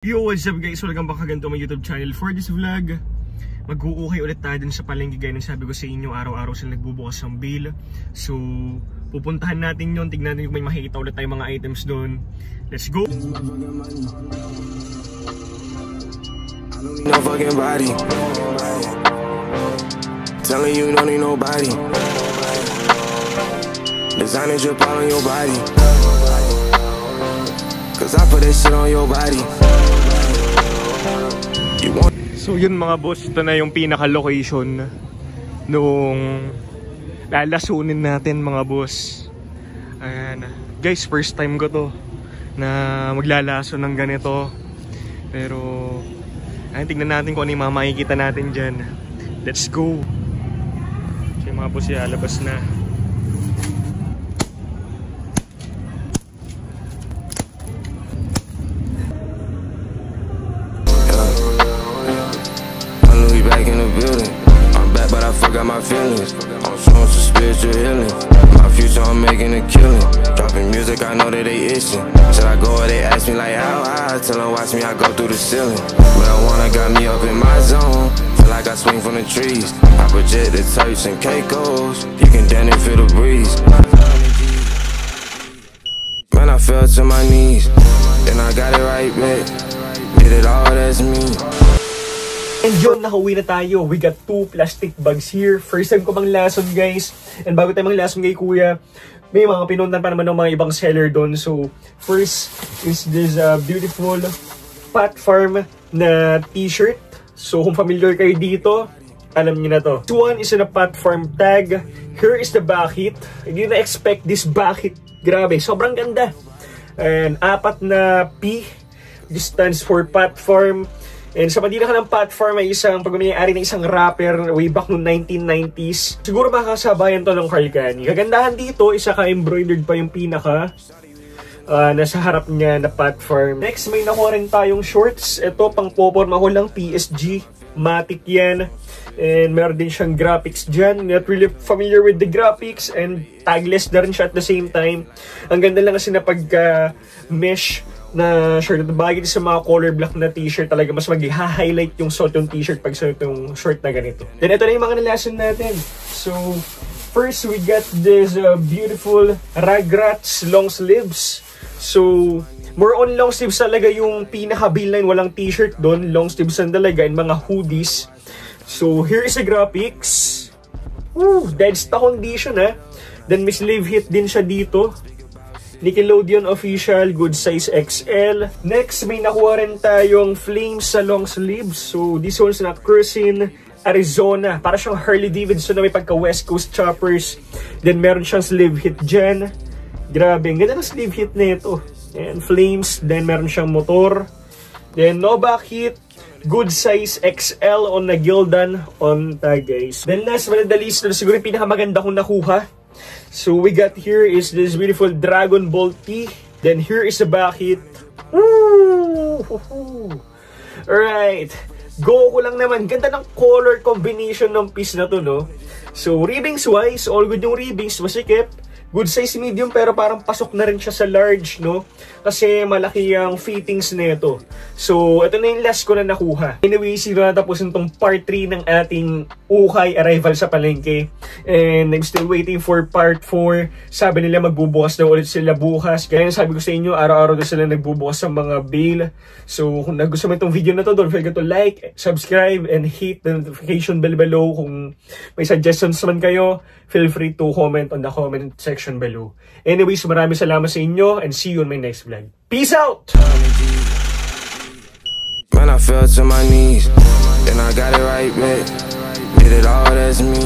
Yo, what's up guys? Welcome back again to my YouTube channel. For this vlog, mag-uukay ulit tayo dun sa palengke gaya ng sabi ko sa inyo. Araw-araw sila nagbubukas ng bail. So, pupuntahan natin yun. Tignan natin kung may makikita ulit tayong mga items doon. Let's go! No fucking body. Telling you don't need nobody. Designer drip all on your body. Cause I put that shit on your body. So yun mga boss, ito na yung pinaka-location nung lalasunin natin mga boss. Ayan. Guys, first time ko to na maglalaso ng ganito. Pero ayun, tignan natin kung ano yung makikita natin dyan. Let's go! So yung mga boss, lalabas na. Got my feelings, I'm showing some spiritual healing. My future, I'm making a killing. Dropping music, I know that they itching. Should I go or they ask me like how high? Tell them watch me, I go through the ceiling. Marijuana got me up in my zone. Feel like I swing from the trees. I project the Turks and Caicos. You can damn it feel the breeze. Man, I fell to my knees. Then I got it right back. Did it all, that's me. And yun, nakauwi na tayo. We got 2 plastic bags here. First time ko mang lason guys. And bago tayo mang lason kay kuya, may mga pinuntan pa naman ng mga ibang seller doon. So first is this beautiful Pat Farm na t-shirt. So kung familiar kayo dito, alam niyo na to. This one is in a Pat Farm tag. Here is the backit. Hindi na expect this backit. Grabe, sobrang ganda. And 4 na P. This stands for Pat Farm. And sa padila ka ng Pat Farm ay isang pagmamayari ng isang rapper way back noong 1990s. Siguro makakasabayan to ng Carl Canny. Kagandahan dito, isa ka-embroidered pa yung pinaka nasa harap niya na Pat Farm. Next, may nakuha rin tayong shorts. Ito, pang poporma ko lang, PSG. Matic yan. And meron din siyang graphics dyan. Not really familiar with the graphics. And tagless na rin siya at the same time. Ang ganda lang kasi na pagka-mesh na shirt at bagay sa mga color black na t-shirt, talaga mas mag-highlight yung suot yung t-shirt pag suot yung short na ganito. Then ito na yung mga nalason natin. So first we got this beautiful Rugrats long sleeves. So more on long sleeves talaga yung pinaka-bill line, walang t-shirt doon, long sleeves ang talaga and mga hoodies. So here is the graphics. Dead stock condition ha. Then may sleeve hit din siya dito. Nickelodeon Official, good size XL. Next, may nakuha rin tayong Flames sa long sleeves. So, this one's na Cruisin, Arizona. Para siyang Harley Davidson na may pagka West Coast choppers. Then, meron siyang sleeve hit dyan. Grabe, ang ganda ng sleeve hit na ito. And Flames, then meron siyang motor. Then, Novak hit, good size XL on na Gildan on tag guys. Then, last but not the least, siguro yung pinakamaganda kong nakuha. So we got here is this beautiful Dragon Ball tee. Then here is the back hit. Alright. Go ko lang naman. Ganda ng color combination ng piece na to, no? So ribbings wise, all good yung ribbings. Masikip. Good size medium pero parang pasok na rin siya sa large, no? Kasi malaki ang fittings nito. So, ito na yung last ko na nakuha. Anyway, sino na tapos itong part 3 ng ating ukay arrival sa palengke. And I'm still waiting for part 4. Sabi nila magbubukas daw ulit sila bukas. Kaya sabi ko sa inyo, araw-araw na sila nagbubukas ng mga bail. So, kung nagustuhan mo itong video na to, don't forget to like, subscribe, and hit the notification bell below. Kung may suggestions naman kayo, feel free to comment on the comment section below. Anyways, maraming salamat sa inyo and see you on my next vlog. Peace out! Man, I fell to my knees. Then I got it right back. Did it all, that's me.